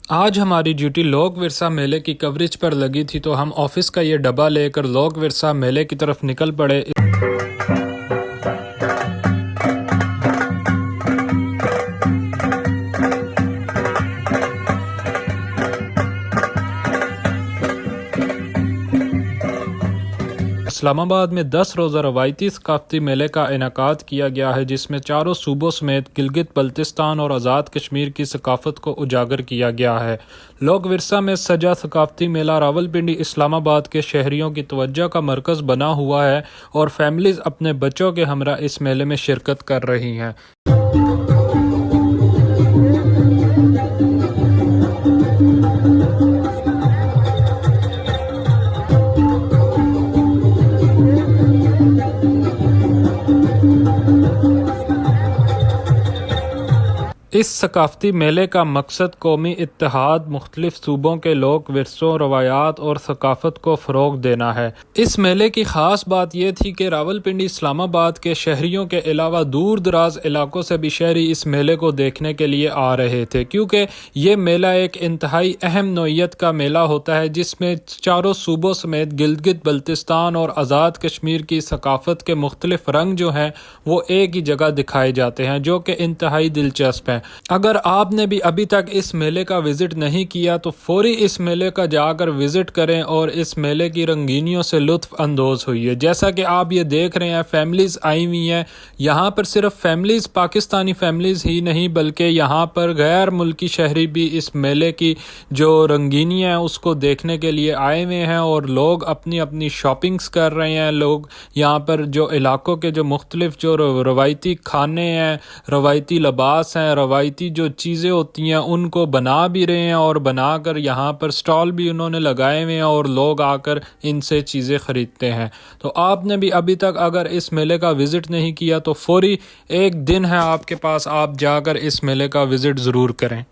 آج ہماری ڈیوٹی لوک ورثہ میلے کی کوریج پر لگی تھی تو ہم آفس کا یہ ڈبہ لے کر لوک ورثہ میلے کی طرف نکل پڑے۔ اسلام آباد میں 10 روزہ روایتی ثقافتی میلے کا انعقاد کیا گیا ہے، جس میں چاروں صوبوں سمیت گلگت بلتستان اور آزاد کشمیر کی ثقافت کو اجاگر کیا گیا ہے۔ لوک ورثہ میں سجا ثقافتی میلہ راولپنڈی اسلام آباد کے شہریوں کی توجہ کا مرکز بنا ہوا ہے اور فیملیز اپنے بچوں کے ہمراہ اس میلے میں شرکت کر رہی ہیں۔ اس ثقافتی میلے کا مقصد قومی اتحاد، مختلف صوبوں کے لوک ورثوں، روایات اور ثقافت کو فروغ دینا ہے۔ اس میلے کی خاص بات یہ تھی کہ راولپنڈی اسلام آباد کے شہریوں کے علاوہ دور دراز علاقوں سے بھی شہری اس میلے کو دیکھنے کے لیے آ رہے تھے، کیونکہ یہ میلہ ایک انتہائی اہم نوعیت کا میلہ ہوتا ہے جس میں چاروں صوبوں سمیت گلگت بلتستان اور آزاد کشمیر کی ثقافت کے مختلف رنگ جو ہیں وہ ایک ہی جگہ دکھائے جاتے ہیں، جو کہ انتہائی دلچسپ ہیں۔ اگر آپ نے بھی ابھی تک اس میلے کا وزٹ نہیں کیا تو فوری اس میلے کا جا کر وزٹ کریں اور اس میلے کی رنگینیوں سے لطف اندوز ہوئیے۔ جیسا کہ آپ یہ دیکھ رہے ہیں، فیملیز آئی ہوئی ہیں یہاں پر، صرف فیملیز، پاکستانی فیملیز ہی نہیں بلکہ یہاں پر غیر ملکی شہری بھی اس میلے کی جو رنگینیاں ہیں اس کو دیکھنے کے لیے آئے ہوئے ہیں اور لوگ اپنی اپنی شاپنگز کر رہے ہیں۔ لوگ یہاں پر جو علاقوں کے جو مختلف جو روایتی کھانے ہیں، روایتی لباس ہیں، روایتی جو چیزیں ہوتی ہیں ان کو بنا بھی رہے ہیں اور بنا کر یہاں پر سٹال بھی انہوں نے لگائے ہوئے ہیں اور لوگ آ کر ان سے چیزیں خریدتے ہیں۔ تو آپ نے بھی ابھی تک اگر اس میلے کا وزٹ نہیں کیا تو فوری ایک دن ہے آپ کے پاس، آپ جا کر اس میلے کا وزٹ ضرور کریں۔